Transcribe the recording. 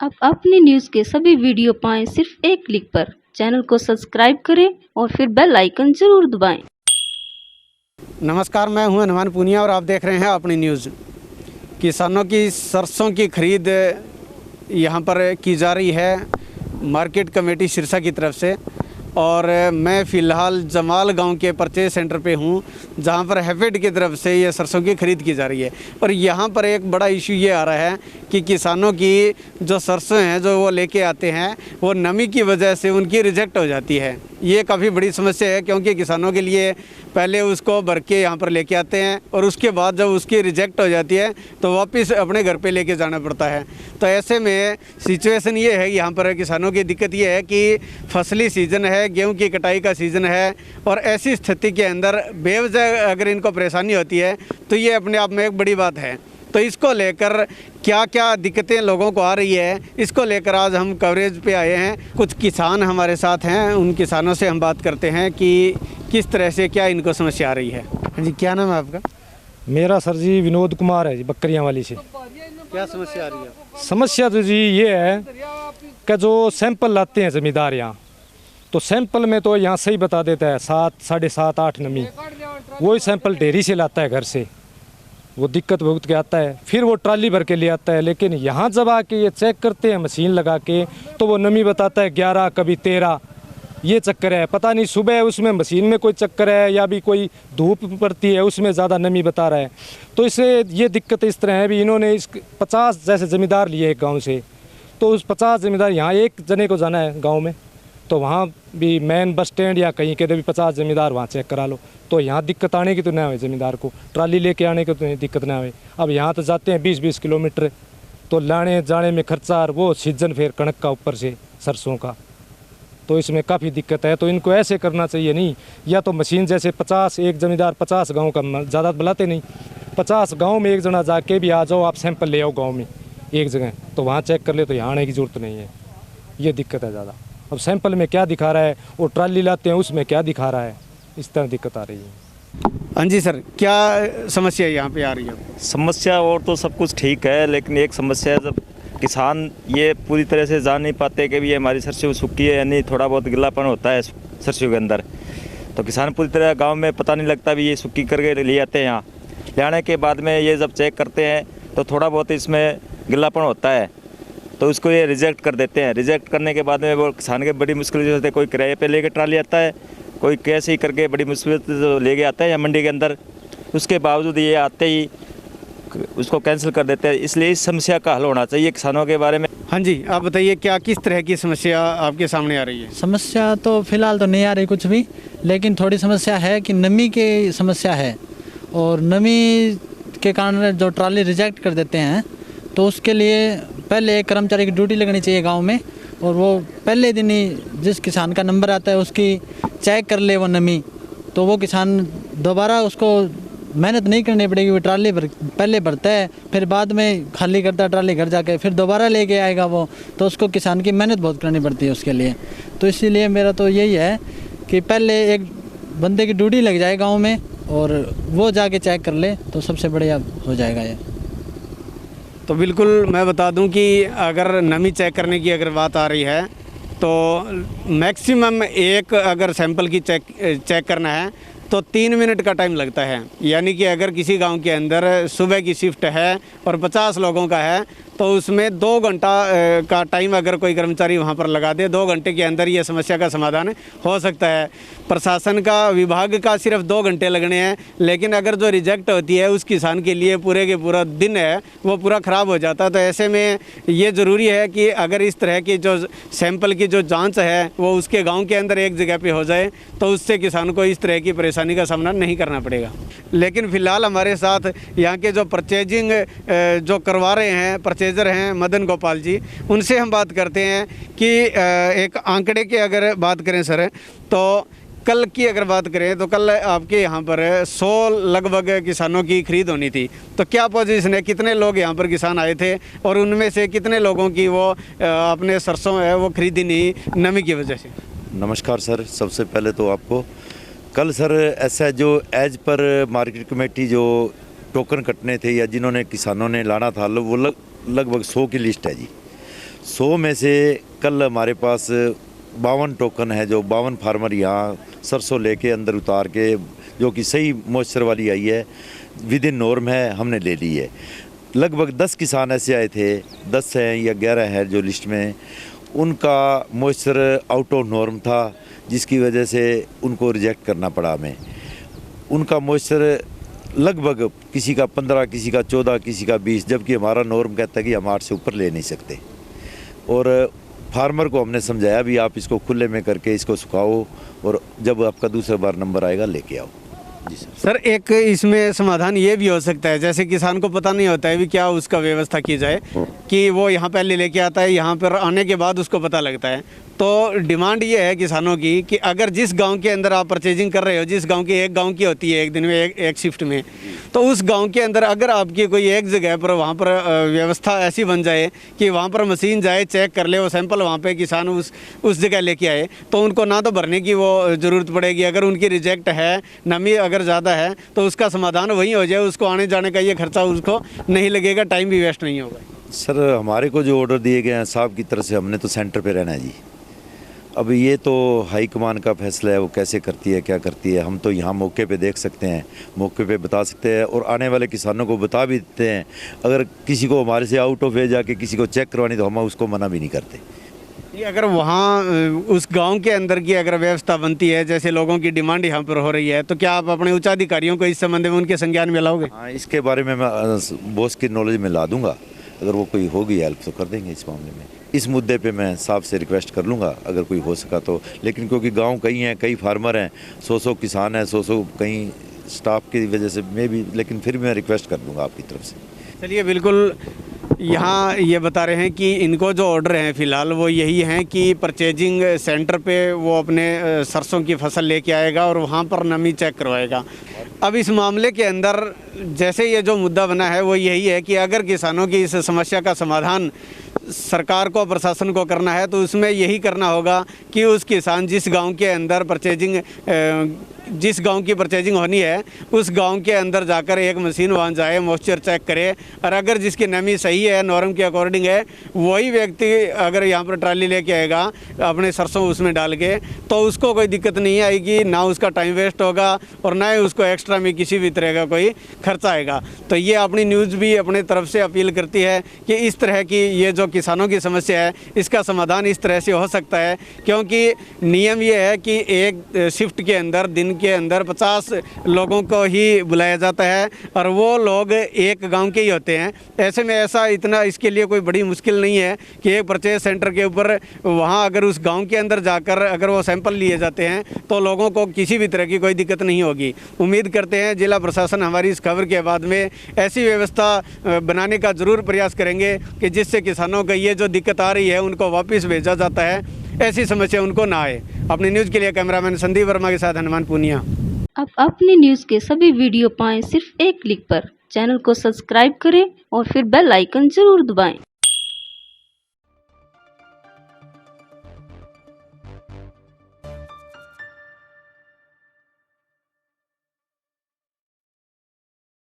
आप अपनी न्यूज़ के सभी वीडियो पाएं सिर्फ एक क्लिक पर। चैनल को सब्सक्राइब करें और फिर बेल आइकन जरूर दबाएं। नमस्कार, मैं हूं हनुमान पूनिया और आप देख रहे हैं अपनी न्यूज़। किसानों की सरसों की खरीद यहां पर की जा रही है मार्केट कमेटी सिरसा की तरफ से, और मैं फ़िलहाल जमाल गांव के परचेज सेंटर पे हूं, जहां पर हैफेड की तरफ से ये सरसों की खरीद की जा रही है। और यहां पर एक बड़ा इशू ये आ रहा है कि किसानों की जो सरसों हैं जो वो लेके आते हैं वो नमी की वजह से उनकी रिजेक्ट हो जाती है। ये काफ़ी बड़ी समस्या है, क्योंकि किसानों के लिए पहले उसको भर के यहाँ पर लेके आते हैं और उसके बाद जब उसकी रिजेक्ट हो जाती है तो वापस अपने घर पे लेके जाना पड़ता है। तो ऐसे में सिचुएशन ये है, यहाँ पर किसानों की दिक्कत ये है कि फसली सीज़न है, गेहूं की कटाई का सीज़न है, और ऐसी स्थिति के अंदर बेवजह अगर इनको परेशानी होती है तो ये अपने आप में एक बड़ी बात है। तो इसको लेकर क्या क्या दिक्कतें लोगों को आ रही है, इसको लेकर आज हम कवरेज पे आए हैं। कुछ किसान हमारे साथ हैं, उन किसानों से हम बात करते हैं कि किस तरह से क्या इनको समस्या आ रही है। हाँ जी, क्या नाम है आपका? मेरा सर जी विनोद कुमार है जी, बकरियां वाली से। क्या समस्या आ रही है? समस्या तो जी ये है कि जो सैंपल लाते हैं ज़मींदार यहाँ, तो सैंपल में तो यहाँ सही बता देता है 7, 7.5, 8 नमी। वही सैंपल डेयरी से लाता है घर से, वो दिक्कत भुगत के आता है, फिर वो ट्राली भर के ले आता है। लेकिन यहाँ जब आके ये चेक करते हैं मशीन लगा के तो वो नमी बताता है 11, कभी 13। ये चक्कर है, पता नहीं सुबह उसमें मशीन में कोई चक्कर है या भी कोई धूप पड़ती है उसमें ज़्यादा नमी बता रहा है। तो इससे ये दिक्कत इस तरह है भी, इन्होंने इस 50 जैसे ज़मींदार लिए एक गाँव से, तो उस 50 ज़मींदार यहाँ एक जने को जाना है गाँव में, तो वहाँ भी मेन बस स्टैंड या कहीं के भी 50 ज़मींदार वहाँ चेक करा लो। तो यहाँ दिक्कत आने की तो ना हो, ज़मींदार को ट्राली लेके आने की तो दिक्कत ना हो। अब यहाँ तो जाते हैं 20-20 किलोमीटर, तो लाने जाने में खर्चा, और वो सीजन फिर कणक का ऊपर से सरसों का, तो इसमें काफ़ी दिक्कत है। तो इनको ऐसे करना चाहिए, नहीं या तो मशीन जैसे 50, एक ज़मींदार 50 गाँव का ज़्यादा बुलाते नहीं, 50 गाँव में एक जना जाके भी आ जाओ, आप सैंपल ले आओ गाँव में एक जगह, तो वहाँ चेक कर ले, तो यहाँ आने की ज़रूरत नहीं है। ये दिक्कत है ज़्यादा। अब सैंपल में क्या दिखा रहा है, वो ट्राली लाते हैं उसमें क्या दिखा रहा है, इस तरह दिक्कत आ रही है। हाँ जी सर, क्या समस्या यहाँ पे आ रही है? समस्या और तो सब कुछ ठीक है, लेकिन एक समस्या है जब किसान ये पूरी तरह से जान नहीं पाते कि भी हमारी सरसों सूखी है या नहीं, थोड़ा बहुत गिल्लापन होता है सरसों के अंदर, तो किसान पूरी तरह गांव में पता नहीं लगता भी ये सूखी करके ले आते हैं। यहाँ ले आने के बाद में ये जब चेक करते हैं तो थोड़ा बहुत इसमें गिल्लापन होता है, तो उसको ये रिजेक्ट कर देते हैं। रिजेक्ट करने के बाद में वो किसान के बड़ी मुश्किल जो होती है, कोई किराए पे लेके ट्राली आता है, कोई कैसे ही करके बड़ी मुश्किल से ले के आता है या मंडी के अंदर, उसके बावजूद ये आते ही उसको कैंसिल कर देते हैं। इसलिए इस समस्या का हल होना चाहिए किसानों के बारे में। हाँ जी, आप बताइए क्या किस तरह की समस्या आपके सामने आ रही है? समस्या तो फिलहाल तो नहीं आ रही कुछ भी, लेकिन थोड़ी समस्या है कि नमी की समस्या है, और नमी के कारण जो ट्राली रिजेक्ट कर देते हैं, तो उसके लिए पहले एक कर्मचारी की ड्यूटी लगनी चाहिए गांव में, और वो पहले दिन ही जिस किसान का नंबर आता है उसकी चेक कर ले वो नमी, तो वो किसान दोबारा उसको मेहनत नहीं करनी पड़ेगी। वो ट्राली पहले भरता है, फिर बाद में खाली करता है ट्राली घर जाके, फिर दोबारा लेके आएगा वो, तो उसको किसान की मेहनत बहुत करनी पड़ती है उसके लिए। तो इसीलिए मेरा तो यही है कि पहले एक बंदे की ड्यूटी लग जाए गाँव में और वो जाके चेक कर ले, तो सबसे बढ़िया हो जाएगा ये। तो बिल्कुल मैं बता दूं कि अगर नमी चेक करने की अगर बात आ रही है तो मैक्सिमम एक अगर सैंपल की चेक करना है तो 3 मिनट का टाइम लगता है। यानी कि अगर किसी गांव के अंदर सुबह की शिफ्ट है और 50 लोगों का है तो उसमें 2 घंटा का टाइम अगर कोई कर्मचारी वहां पर लगा दे, 2 घंटे के अंदर ये समस्या का समाधान हो सकता है। प्रशासन का, विभाग का सिर्फ 2 घंटे लगने हैं, लेकिन अगर जो रिजेक्ट होती है उस किसान के लिए पूरे के पूरा दिन है वो पूरा ख़राब हो जाता है। तो ऐसे में ये ज़रूरी है कि अगर इस तरह की जो सैंपल की जो जाँच है वो उसके गाँव के अंदर एक जगह पर हो जाए तो उससे किसान को इस तरह की परेशानी का सामना नहीं करना पड़ेगा। लेकिन फ़िलहाल हमारे साथ यहाँ के जो परचेजिंग जो करवा रहे हैं परचेजर हैं मदन गोपाल जी, उनसे हम बात करते हैं कि एक आंकड़े की अगर बात करें सर, तो कल की अगर बात करें तो कल आपके यहाँ पर 100 लगभग किसानों की खरीद होनी थी, तो क्या पोजीशन है, कितने लोग यहाँ पर किसान आए थे और उनमें से कितने लोगों की वो अपने सरसों है वो खरीदी नहीं नमी की वजह से? नमस्कार सर, सबसे पहले तो आपको कल सर ऐसा जो एज पर मार्केट कमेटी जो टोकन कटने थे या जिन्होंने किसानों ने लाना था वो लगभग 100 की लिस्ट है जी। 100 में से कल हमारे पास 52 टोकन है, जो 52 फार्मर यहाँ सरसों लेके अंदर उतार के, जो कि सही मॉइस्चर वाली आई है, विद इन नॉर्म है, हमने ले ली है। लगभग 10 किसान ऐसे आए थे, 10 हैं या 11 है जो लिस्ट में, उनका मॉइस्चर आउट ऑफ नॉर्म था, जिसकी वजह से उनको रिजेक्ट करना पड़ा हमें। उनका मॉइस्चर लगभग किसी का 15, किसी का 14, किसी का 20, जबकि हमारा नॉर्म कहता है कि हम 8 से ऊपर ले नहीं सकते। और फार्मर को हमने समझाया भी, आप इसको खुले में करके इसको सुखाओ और जब आपका दूसरा बार नंबर आएगा लेके आओ। जी सर, एक इसमें समाधान ये भी हो सकता है, जैसे किसान को पता नहीं होता है भी क्या उसका व्यवस्था की जाए, कि वो यहाँ पहले लेके आता है, यहाँ पर आने के बाद उसको पता लगता है। तो डिमांड ये है किसानों की कि अगर जिस गांव के अंदर आप परचेजिंग कर रहे हो, जिस गांव की एक गांव की होती है एक दिन में एक शिफ्ट में, तो उस गांव के अंदर अगर आपकी कोई एक जगह पर वहाँ पर व्यवस्था ऐसी बन जाए कि वहाँ पर मशीन जाए, चेक कर ले वो सैंपल, वहाँ पे किसान उस जगह लेके आए, तो उनको ना तो भरने की वो ज़रूरत पड़ेगी। अगर उनकी रिजेक्ट है, नमी अगर ज़्यादा है, तो उसका समाधान वहीं हो जाए, उसको आने जाने का ये खर्चा उसको नहीं लगेगा, टाइम भी वेस्ट नहीं होगा। सर, हमारे को जो ऑर्डर दिए गए हैं साहब की तरफ से, हमने तो सेंटर पे रहना है जी। अब ये तो हाई कमान का फैसला है, वो कैसे करती है, क्या करती है। हम तो यहाँ मौके पे देख सकते हैं, मौके पे बता सकते हैं और आने वाले किसानों को बता भी देते हैं। अगर किसी को हमारे से आउट ऑफ एज आके किसी को चेक करवानी, तो हम उसको मना भी नहीं करते। ये अगर वहाँ उस गांव के अंदर की अगर व्यवस्था बनती है, जैसे लोगों की डिमांड यहाँ पर हो रही है, तो क्या आप अपने उच्चाधिकारियों को इस संबंध में उनके संज्ञान में लाओगे? हाँ, इसके बारे में मैं बॉस की नॉलेज में ला दूंगा। अगर वो कोई होगी हेल्प तो कर देंगे इस मामले में। इस मुद्दे पे मैं साहब से रिक्वेस्ट कर लूँगा अगर कोई हो सका तो। लेकिन क्योंकि गांव कई हैं, कई फार्मर हैं, 100 किसान हैं, 100 कहीं स्टाफ की वजह से मैं भी, लेकिन फिर भी मैं रिक्वेस्ट कर दूँगा आपकी तरफ से। चलिए, बिल्कुल यहाँ ये बता रहे हैं कि इनको जो ऑर्डर हैं फ़िलहाल वो यही हैं कि परचेजिंग सेंटर पे वो अपने सरसों की फसल लेके आएगा और वहाँ पर नमी चेक करवाएगा। अब इस मामले के अंदर जैसे ये जो मुद्दा बना है वो यही है कि अगर किसानों की इस समस्या का समाधान सरकार को, प्रशासन को करना है, तो उसमें यही करना होगा कि उस किसान जिस गांव के अंदर जिस गांव की परचेजिंग होनी है, उस गांव के अंदर जाकर एक मशीन वहाँ जाए, मॉइस्चर चेक करे, और अगर जिसकी नमी सही है, नॉर्म के अकॉर्डिंग है, वही व्यक्ति अगर यहाँ पर ट्राली लेके आएगा अपने सरसों उसमें डाल के, तो उसको कोई दिक्कत नहीं आएगी, ना उसका टाइम वेस्ट होगा और ना ही उसको एक्स्ट्रा में किसी भी तरह का कोई खर्चा आएगा। तो ये अपनी न्यूज़ भी अपने तरफ से अपील करती है कि इस तरह की ये जो किसानों की समस्या है, इसका समाधान इस तरह से हो सकता है, क्योंकि नियम ये है कि एक शिफ्ट के अंदर, दिन के अंदर 50 लोगों को ही बुलाया जाता है और वो लोग एक गांव के ही होते हैं। ऐसे में ऐसा इतना इसके लिए कोई बड़ी मुश्किल नहीं है कि एक परचेज सेंटर के ऊपर वहाँ अगर उस गांव के अंदर जाकर अगर वो सैंपल लिए जाते हैं तो लोगों को किसी भी तरह की कोई दिक्कत नहीं होगी। उम्मीद करते हैं जिला प्रशासन हमारी इस खबर के बाद में ऐसी व्यवस्था बनाने का ज़रूर प्रयास करेंगे कि जिससे किसानों को ये जो दिक्कत आ रही है उनको वापस भेजा जाता है, ऐसी समस्या उनको ना आए। अपनी न्यूज़ के लिए कैमरामैन संदीप वर्मा के साथ हनुमान पूनिया। अब अपनी न्यूज़ के सभी वीडियो पाएं सिर्फ एक क्लिक पर। चैनल को सब्सक्राइब करें और फिर बेल आइकन जरूर दबाएं।